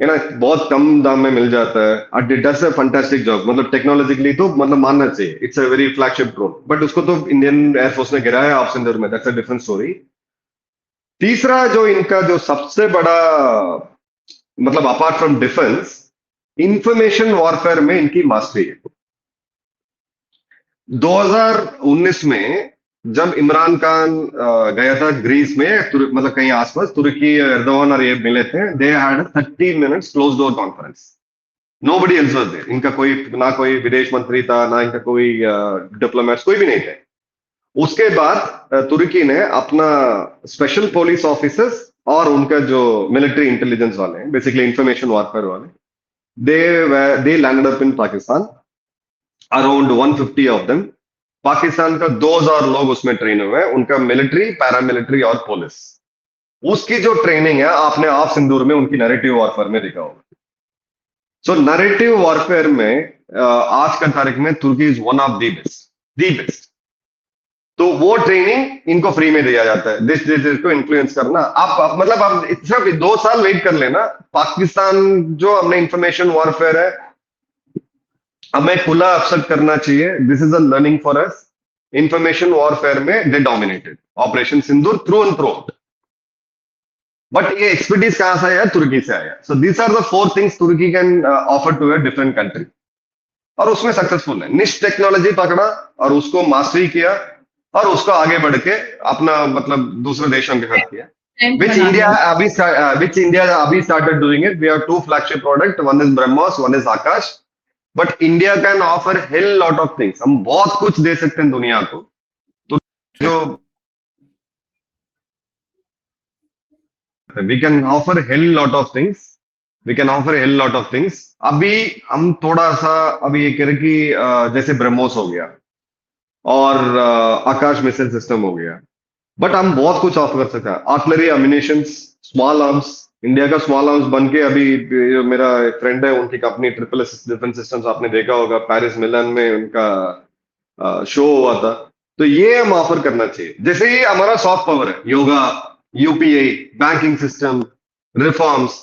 है ना, बहुत कम दाम में मिल जाता है, और it does a fantastic job. मतलब टेक्नोलॉजिकली तो मतलब मानना चाहिए, it's a very flagship drone, but उसको तो इंडियन एयरफोर्स ने गिराया ऑफ सिंदूर में, दैट्स अ डिफरेंट स्टोरी। तीसरा जो इनका जो सबसे बड़ा मतलब apart from defence, information warfare में इनकी मास्टरी है। 2019 में जब इमरान खान गया था ग्रीस में, मतलब कहीं आसपास, तुर्की, एर्दोगान और ये मिले थे, they had 30 minutes close door conference. Nobody else was there. इनका कोई ना कोई विदेश मंत्री था, ना इनका कोई डिप्लोमेट्स, कोई भी नहीं थे। उसके बाद तुर्की ने अपना स्पेशल पुलिस ऑफिसर्स और उनका जो मिलिट्री इंटेलिजेंस वाले हैं, बेसिकली इंफॉर्मेशन वॉरफेयर वाले, they landed up in Pakistan, around 150 of them. Pakistan का 2000 लोग उसमें ट्रेन हुए हैं, उनका मिलिट्री, पैरामिलिट्री और पुलिस। उसकी जो ट्रेनिंग है आपने आप सिंदूर में उनकी नैरेटिव वॉरफेयर में देखा होगा। सो नैरेटिव वॉरफेयर में आज का तारीख में Turkey is one of the best. तो वो ट्रेनिंग इनको फ्री में दिया जाता है, देश को इन्फ्लुएंस करना। आप मतलब आप सिर्फ 2 साल वेट कर लेना, पाकिस्तान जो हमने इंफॉर्मेशन वॉरफेयर है, हमें खुला एक्सेप्ट करना चाहिए, this is a learning for us. Information warfare में they dominated Operation Sindoor through and through. But ये एक्सपर्टीज कहां से आया? तुर्की से आया। So these are the 4 things Turkey can offer to a different country, और उसमें सक्सेसफुल है। निश टेक्नोलॉजी पकड़ा और उसको मास्टरी किया, और उसको आगे बढ़ के अपना मतलब दूसरे देशों के साथ किया, Tent which बना India दिया। अभी started doing it. We have 2 flagship product, one is BrahMos, one is Akash. But India can offer hell lot of things. हम बहुत कुछ दे सकते हैं दुनिया को। तो जो we can offer hell lot of things, we can offer hell lot of things. अभी हम थोड़ा सा अभी ये कह रहे कि जैसे ब्रह्मोस हो गया और आकाश मिसाइल सिस्टम हो गया, बट हम बहुत कुछ ऑफर कर सकते हैं। Artillery, ammunitions, small arms. India का स्मॉल आर्म्स बन के अभी जो मेरा एक फ्रेंड है, उनकी कंपनी SSS डिफेंस सिस्टम्स, आपने देखा होगा पेरिस मिलन में उनका शो हुआ था। तो ये हम ऑफर करना चाहिए। जैसे ही हमारा सॉफ्ट पावर है, yoga, UPI, banking system reforms,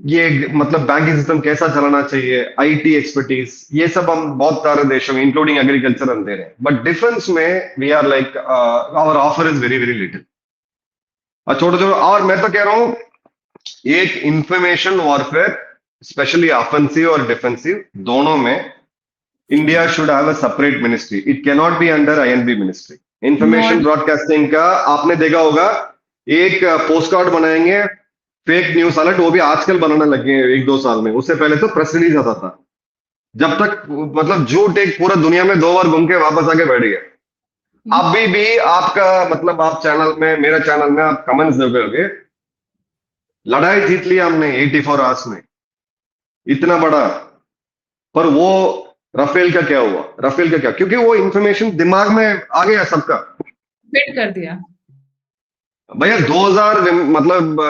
ये मतलब बैंकिंग सिस्टम कैसा चलाना चाहिए, IT एक्सपर्टीज, ये सब हम बहुत सारे देशों में इंक्लूडिंग एग्रीकल्चर हम दे रहे हैं। बट डिफेंस में we are like our offer is very very little. और छोटे छोटे, और मैं तो कह रहा हूं एक इंफॉर्मेशन वॉरफेयर स्पेशली ऑफेंसिव और डिफेंसिव दोनों में India should have a separate ministry. It can not be under I&B ministry. Information mod broadcasting का आपने देखा होगा, एक पोस्ट कार्ड बनाएंगे फेक न्यूज अलर्ट, वो भी आजकल बनाने लगे हैं 1-2 साल में. उससे पहले तो प्रेस रिलीज आता था. जब तक मतलब झूठ एक पूरा दुनिया में 2 बार घूम के वापस आके बैठ गया. अभी भी आपका मतलब आप चैनल में, मेरा चैनल में आप कमेंट्स देखोगे, लड़ाई जीत लिया हमने 84 आवर्स में, इतना बड़ा. पर वो राफेल का क्या हुआ? राफेल का क्या? क्योंकि वो इंफॉर्मेशन दिमाग में आ गया सबका. फिट कर दिया। भैया 2000 मतलब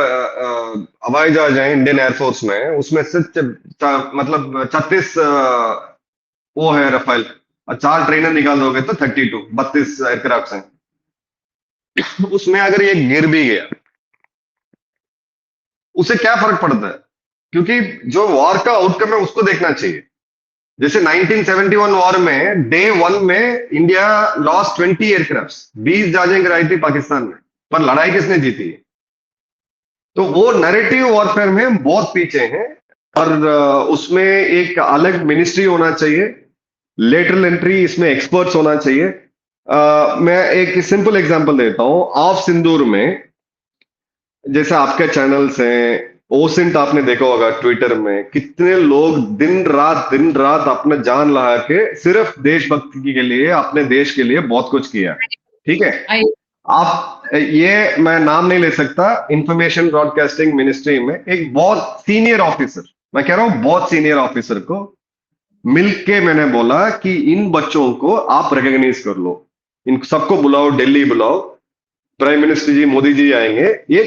हवाई जहाज है इंडियन एयरफोर्स में, उसमें से मतलब 36 वो है राफेल. और 4 ट्रेनर निकाल दोगे तो 32 एयरक्राफ्ट हैं. उसमें अगर ये गिर भी गया, उसे क्या फर्क पड़ता है? क्योंकि जो वॉर का आउटकम है उसको देखना चाहिए. जैसे 1971 वॉर में डे 1 में इंडिया लॉस्ट 20 एयरक्राफ्ट, 20 जहाजें गिराई थी पाकिस्तान में, पर लड़ाई किसने जीती है? तो वो नैरेटिव वॉरफेयर में बहुत पीछे हैं. और उसमें एक अलग मिनिस्ट्री होना चाहिए, लेटरल एंट्री, इसमें एक्सपर्ट्स होना चाहिए. मैं एक सिंपल एग्जांपल देता हूं. ऑफ सिंदूर में जैसे आपके चैनल्स हैं, ओसिंट आपने देखा होगा ट्विटर में, कितने लोग दिन रात अपना जान लगा के सिर्फ देशभक्ति के लिए, अपने देश के लिए बहुत कुछ किया. ठीक है. आई आप ये मैं नाम नहीं ले सकता, इंफॉर्मेशन ब्रॉडकास्टिंग मिनिस्ट्री में एक बहुत सीनियर ऑफिसर, मैं कह रहा हूं बहुत सीनियर ऑफिसर को मिलके मैंने बोला कि इन बच्चों को आप रिकॉग्नाइज कर लो, इन सबको बुलाओ, दिल्ली बुलाओ, प्राइम मिनिस्टर जी, मोदी जी आएंगे, ये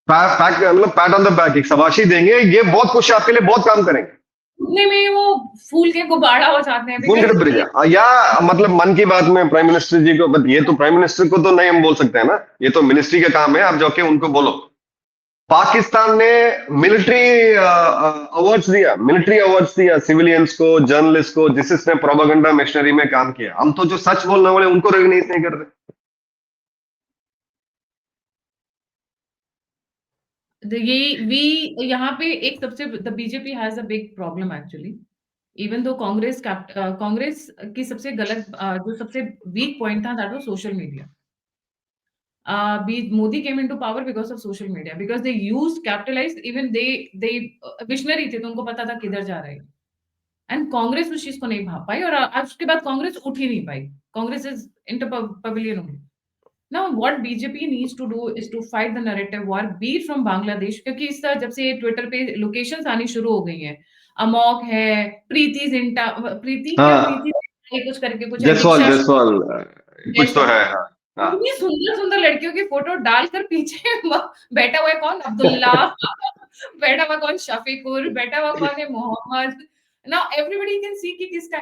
मतलब पैट ऑन द बैक, एक शाबाशी देंगे, ये बहुत कुछ आपके लिए बहुत काम करेंगे. उतने में वो फूल के गुब्बारा हो जाते हैं फूल के because डब्बे या मतलब मन की बात में प्राइम मिनिस्टर जी को, but ये तो प्राइम मिनिस्टर को तो नहीं हम बोल सकते हैं ना, ये तो मिनिस्ट्री का काम है. आप जाके उनको बोलो. पाकिस्तान ने मिलिट्री अवार्ड्स दिया सिविलियंस को, जर्नलिस्ट को, जिसने प्रोपेगेंडा मशीनरी में काम किया. हम तो जो सच बोलने वाले उनको रिकॉग्नाइज नहीं कर रहे. ये वी यहाँ पे एक सबसे the BJP has a big problem actually. Even though Congress की सबसे गलत जो सबसे वीक पॉइंट था that was social media. Modi came into power because of social media, because they used, capitalized, even they visionary थे तो उनको पता था किधर जा रहा है. एंड कांग्रेस उस चीज को नहीं भाप पाई और आज उसके बाद कांग्रेस उठ ही नहीं पाई. Congress is inter pavilion only. Now what BJP needs to do is to fight the narrative war, be from Bangladesh, क्योंकि इस तरह जब से ट्विटर पे लोकेशंस आनी शुरू हो गई हैं, अमोक है, प्रीति जिंटा, प्रीति क्या, हाँ, प्रीति कुछ करके कुछ है, जसवाल दीक्षा जसवाल कुछ तो जयसवाल, है. हाँ. हाँ. इतनी सुंदर सुंदर लड़कियों की फोटो डालकर पीछे बैठा हुआ है कौन, अब्दुल्ला बैठा हुआ कौन, शफीकुर, बैठा हुआ कौन है, Mohammad. Now everybody can see कि किसका.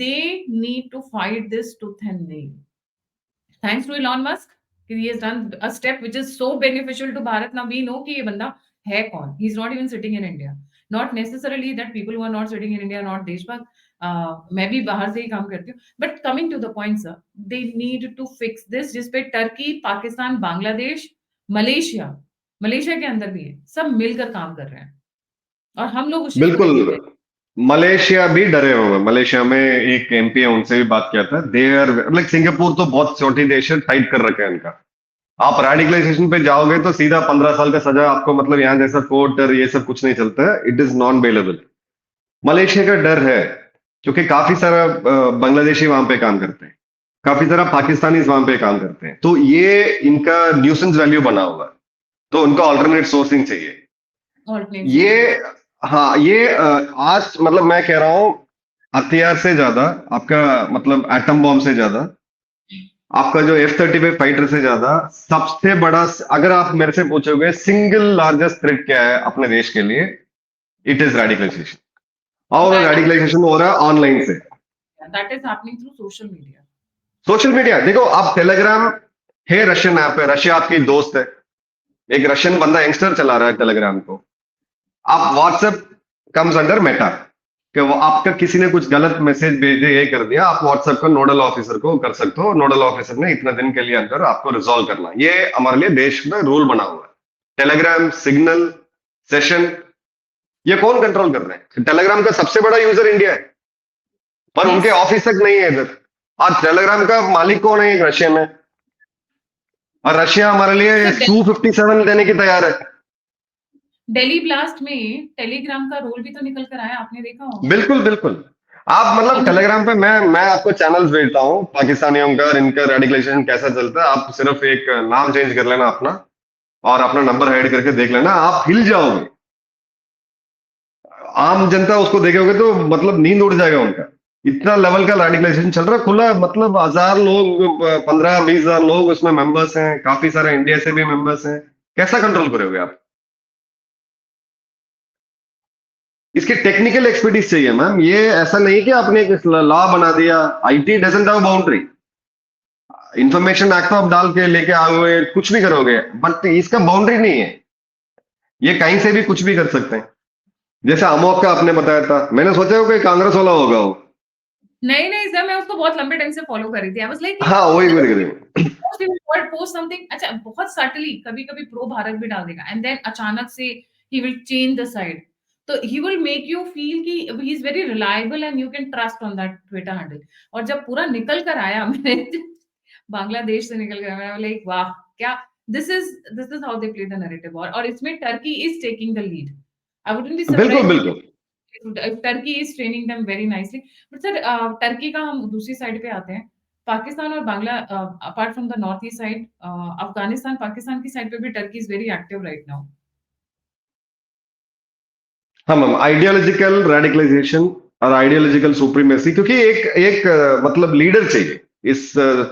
They need to fight this tooth and nail. Thanks to Elon Musk, he has done a step which is so beneficial to Bharat. Now we know कि ये बंदा है कौन. He's not even sitting in India. Not necessarily that people who are not sitting in India are not देशभक्त. मैं भी बाहर से ही काम करती हूँ. But coming to the point, sir, they need to fix this, जिस पे टर्की, पाकिस्तान, बांग्लादेश, मलेशिया के अंदर भी है, सब मिलकर काम कर रहे हैं और हम लोग उस चीज को नहीं देख रहे. बिल्कुल. मलेशिया भी डरे हुए हैं. मलेशिया में एक एमपी है, उनसे भी बात किया था. दे आर लाइक सिंगापुर तो बहुत छोटी देश है, टाइट कर रखा है इनका. आप रेडिकलाइजेशन पे जाओगे तो सीधा 15 साल का सजा आपको. मतलब यहाँ जैसा कोर्ट और ये सब कुछ नहीं चलता है. It is non bailable. Malaysia का डर है क्योंकि काफी सारा बांग्लादेशी वहां पे काम करते हैं, काफी सारा पाकिस्तानी वहां पे काम करते हैं. तो ये इनका न्यूसेंस वैल्यू बना हुआ है, तो उनको ऑल्टरनेट सोर्सिंग चाहिए. Alternate ये sources. हाँ, ये आज मतलब मैं कह रहा हूं हथियार से ज्यादा आपका, मतलब एटम बॉम्ब से ज्यादा आपका, जो F-35 फाइटर से ज्यादा सबसे बड़ा, अगर आप मेरे से पूछोगे सिंगल लार्जेस्ट थ्रेट क्या है अपने देश के लिए, इट इज रेडिकलाइजेशन. और That रेडिकलाइजेशन हो रहा है ऑनलाइन से. is happening through social media. Social media देखो आप, टेलीग्राम है रशियन ऐप है, रशिया आपकी दोस्त है. एक रशियन बंदा यंगस्टर चला रहा है टेलीग्राम को. आप व्हाट्सएप कम्स अंडर मेटा, कि वो आपका किसी ने कुछ गलत मैसेज भेजे, ये कर दिया, आप व्हाट्सएप का नोडल ऑफिसर को कर सकते हो. नोडल ऑफिसर ने इतना दिन के लिए अंदर आपको रिजॉल्व करना. ये हमारे लिए देश में रूल बना हुआ है. टेलीग्राम, सिग्नल, सेशन, ये कौन कंट्रोल कर रहे हैं? टेलीग्राम का सबसे बड़ा यूजर इंडिया है, पर उनके यस, ऑफिस तक नहीं है इधर। आज टेलीग्राम का मालिक कौन है? एक रशिया में, और रशिया हमारे लिए सर Su-57 देने की तैयार है। दिल्ली ब्लास्ट में टेलीग्राम का रोल भी तो निकल कर आया, आपने देखा होगा। बिल्कुल बिल्कुल। आप मतलब इन टेलीग्राम पे मैं आपको चैनल्स भेजता हूँ पाकिस्तानियों का और इनका रेडिकलाइजेशन कैसा चलता है। आप सिर्फ एक नाम चेंज कर लेना अपना, और अपना नंबर ऐड करके देख लेना, आप हिल जाओगे। आम जनता उसको देखेगे तो मतलब नींद उड़ जाएगा उनका। इतना लेवल का रेडिकलाइजेशन चल रहा है खुला, मतलब 1,000 लोग, 15-20 हजार लोग उसमें मेंबर्स हैं, काफी सारे इंडिया से भी मेंबर्स हैं। कैसा कंट्रोल करोगे आप? इसकी टेक्निकल एक्सपर्टीज चाहिए मैम। ये ऐसा नहीं कि आपने एक लॉ बना दिया। IT doesn't have boundary. Information act आप डाल के लेके आओ हुए कुछ भी करोगे, बट इसका बाउंड्री नहीं है। ये कहीं से भी कुछ भी कर सकते हैं। जैसे अमोक का आपने बताया था, मैंने सोचा हो कि कांग्रेस वाला होगा वो। नहीं, नहीं सर, मैं उसको बहुत लंबे टाइम से फॉलो कर रही थी। आई वाज़ लाइक हाँ, वही वही वही। पोस्ट पोस्ट समथिंग, अच्छा बहुत सटली कभी-कभी प्रो भारत भी डाल देगा एंड देन अचानक से he will change the side. तो he will make you feel कि he is very reliable and you can trust on that Twitter handle. और जब पूरा निकल कर आया मैंने बांग्लादेश से निकल कर आया, मैं लाइक वाह! क्या this is how they play the narrative. और इसमें Turkey is taking the lead. I wouldn't be बिल्कुल सरप्राइज्ड बिल्कुल। if Turkey is training them very nicely. But sir, Turkey का हम दूसरी साइड पे आते हैं। पाकिस्तान और Bangla, apart from the north east side, Afghanistan, Pakistan की साइड पे भी Turkey is very active right now. हाँ मैम, आइडियोलॉजिकल रेडिकलाइजेशन और आइडियोलॉजिकल सुप्रीमेसी, क्योंकि एक एक मतलब लीडर चाहिए इस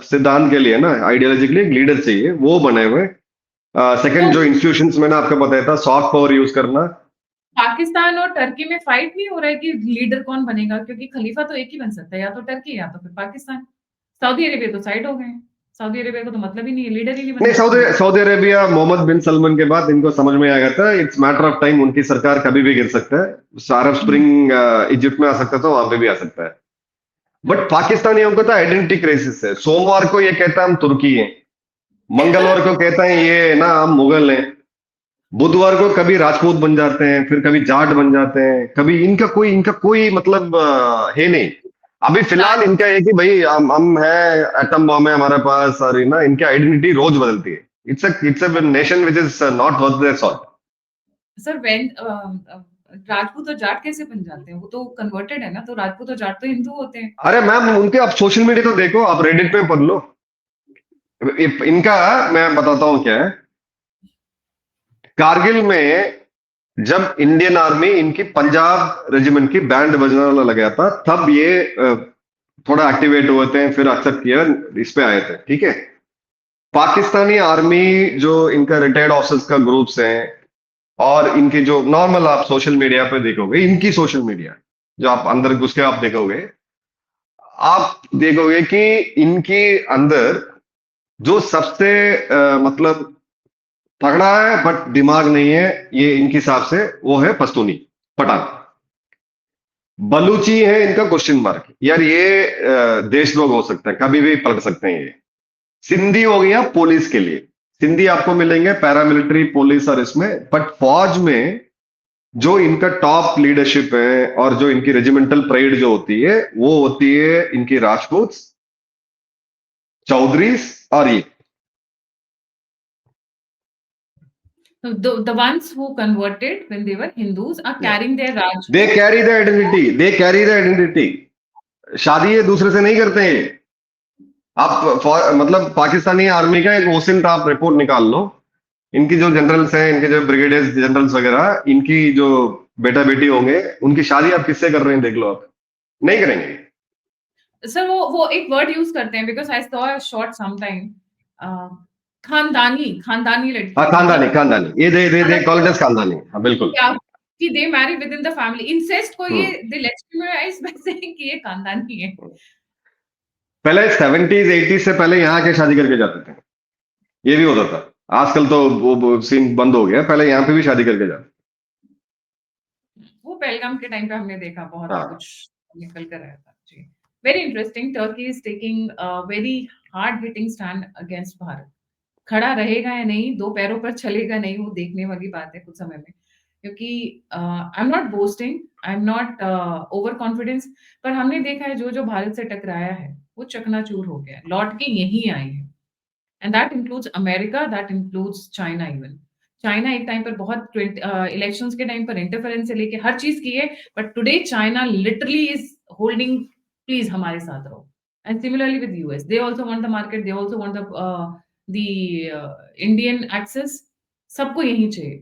सिद्धांत के लिए ना। आइडियोलॉजिकली एक लीडर चाहिए, वो बने हुए। सेकंड, तो जो इंस्टीट्यूशंस मैंने आपको बताया था, सॉफ्ट पावर यूज करना। पाकिस्तान और टर्की में फाइट नहीं हो रहा है कि लीडर कौन बनेगा, क्योंकि खलीफा तो एक ही बन सकता है, या तो टर्की या तो फिर पाकिस्तान। सऊदी अरेबिया तो साइड हो गए हैं। सऊदी अरेबिया को तो मतलब ही नहीं है, लीडर ही नहीं नहीं, बनना सऊदी चाहते। सऊदी अरेबिया मोहम्मद बिन सलमान के बाद इनको समझ में आ गया था इट्स मैटर ऑफ टाइम, उनकी सरकार कभी भी गिर सकता है। अरब हम्म, स्प्रिंग इजिप्ट में आ सकता था, वहां पे भी आ सकता है। बट पाकिस्तानियों को तो आइडेंटिटी क्राइसिस है। सोमवार को ये कहता है हम तुर्की हैं, मंगलवार को कहता है ये ना हम मुगल हैं, बुधवार को कभी राजपूत बन जाते हैं, फिर कभी जाट बन जाते हैं, कभी इनका कोई मतलब है नहीं। अभी फिलहाल राज इनका है कि भाई हम है, एटम बॉम्ब है हमारे पास, और ना इनकी आइडेंटिटी रोज बदलती है। It's a nation which is not worth their salt. Sir when Rajput और जाट कैसे बन जाते हैं? वो तो कन्वर्टेड है ना, तो राजपूत और जाट तो हिंदू होते हैं। अरे मैम, उनके आप सोशल मीडिया तो देखो, आप रेडिट पे पढ़ लो। इनका मैं बताता हूँ क्या है। कारगिल में जब इंडियन आर्मी इनकी पंजाब रेजिमेंट की बैंड बजाने लगा था, तब ये थोड़ा एक्टिवेट हुए थे, फिर एक्सेप्ट किया, इस पे आए थे, ठीक है। पाकिस्तानी आर्मी, जो इनका रिटायर्ड ऑफिसर्स का ग्रुप्स हैं, और इनकी जो नॉर्मल आप सोशल मीडिया पे देखोगे, इनकी सोशल मीडिया जो आप अंदर घुस के आप देखोगे कि इनके अंदर जो सबसे मतलब तगड़ा है बट दिमाग नहीं है, ये इनके हिसाब से वो है पश्तूनी, पठान। बलूची है इनका क्वेश्चन मार्क, यार ये देशद्रोह हो सकता है, कभी भी पलट सकते हैं ये। सिंधी हो गया पुलिस के लिए। सिंधी आपको मिलेंगे पैरामिलिट्री पुलिस और इसमें, बट फौज में जो इनका टॉप लीडरशिप है और जो इनकी रेजिमेंटल परेड जो होती है, वो होती है इनकी राजपूत, चौधरीज, और ये। So the ones who converted when they were Hindus are carrying their they Rajput. Carry the identity, they carry the identity. शादी ये दूसरे से नहीं करते हैं। मतलब पाकिस्तानी आर्मी का एक ओसिंट आप रिपोर्ट निकाल लो। इनकी जो जनरल्स हैं, इनके जो ब्रिगेडियर जनरल्स वगैरह, इनकी जो बेटा बेटी होंगे, उनकी शादी आप किससे कर रहे हैं, देख लो आप। नहीं करेंगे। सर वो एक वर्ड यूज करते हैं, because I saw a shot some time, खानदानी खानदानी हाँ, लड़की, खानदानी मतलब खानदानी, ये दे कॉल इट एज खानदानी, हाँ बिल्कुल। क्या कि they marry within the family. Incest को ये hmm. They legitimise by saying कि ये खानदानी है। पहले 70s 80s से पहले यहाँ के शादी करके जाते थे, ये भी होता था। आजकल तो वो सीन बंद हो गया, पहले यहाँ पे भी शादी करके जाते। वो पहलगाम के टाइम पे हमने देखा, बहुत हाँ। कुछ निकल कर आया था जी। Very interesting. Turkey is taking very hard hitting stand against Bharat. खड़ा रहेगा या नहीं, दो पैरों पर चलेगा नहीं, वो देखने वाली बात है कुछ समय में। क्योंकि I am not boasting, I am not over confidence, पर हमने देखा है जो भारत से टकराया है वो चकनाचूर हो गया है, लौट के यहीं आई है। And that includes America, that includes China even. China एक टाइम पर बहुत इलेक्शंस के टाइम पर इंटरफेरेंस से लेके हर चीज की है, but today China literally is holding, please हमारे साथ रहो। And similarly with US, they also want the market, they also want the Indian access, सबको यही चाहिए।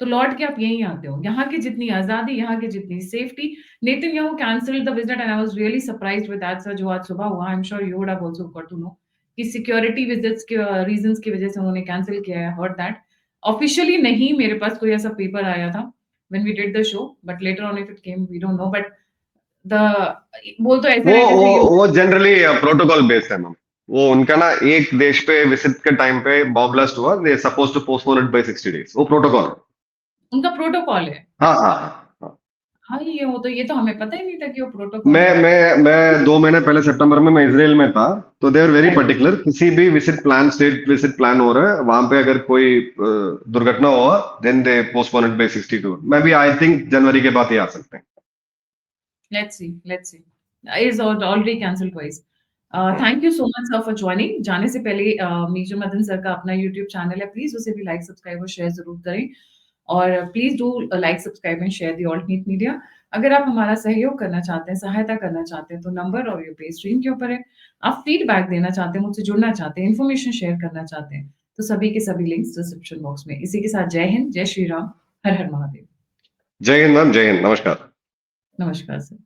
तो लौट के आप यहीं आते हो, यहाँ की जितनी आजादी, यहाँ की जितनी safety. Netanyahu cancelled the visit and I was really surprised with that sir, जो आज सुबह हुआ। I am sure you would have also got to know कि सिक्योरिटी विजिट्स के रीजंस की वजह से उन्होंने कैंसिल किया है। हर्ड दैट ऑफिशियली नहीं, मेरे पास कोई ऐसा पेपर आया था when we did the show, but later on if it came we don't know. But the बोल तो ऐसे वो रहे वो जैसे यू। वो जनरली प्रोटोकॉल बेस्ड है मैम। वो उनका ना एक देश पे विजिट के टाइम पे बॉम्ब ब्लास्ट हुआ, they suppose to postpone it by 60 days, वो प्रोटोकॉल। उनका प्रोटोकॉल है। हाँ हाँ हाँ। हाँ, ये तो हमें पता ही नहीं था कि वो प्रोटोकॉल मैं है। मैं 2 महीने पहले सितंबर में मैं इसराइल में था। तो they are very right. Particular, किसी भी visit plan, state visit plan हो रहा है वहां पे अगर कोई दुर्घटना हुआ, then they postpone it by 62। मैं भी आई थिंक जनवरी के बाद ही आ सकते हैं। Let's see. Is already cancelled twice. Thank you so much sir for joining. जाने से पहले मीजू मदन सर का अपना YouTube चैनल है, प्लीज उसे भी लाइक सब्सक्राइब और शेयर जरूर करें। और please do like subscribe and share the alternate media. अगर आप हमारा सहयोग करना चाहते हैं, सहायता करना चाहते हैं, तो नंबर और ये पे स्क्रीन के ऊपर है। आप फीडबैक देना चाहते हैं, मुझसे जुड़ना चाहते हैं, इन्फॉर्मेशन शेयर करना चाहते हैं, तो सभी के सभी लिंक्स डिस्क्रिप्शन बॉक्स में। इसी के साथ जय हिंद, जय श्री राम, हर हर महादेव। जय हिंद मैम, जय हिंद, नमस्कार। नमस्कार सर।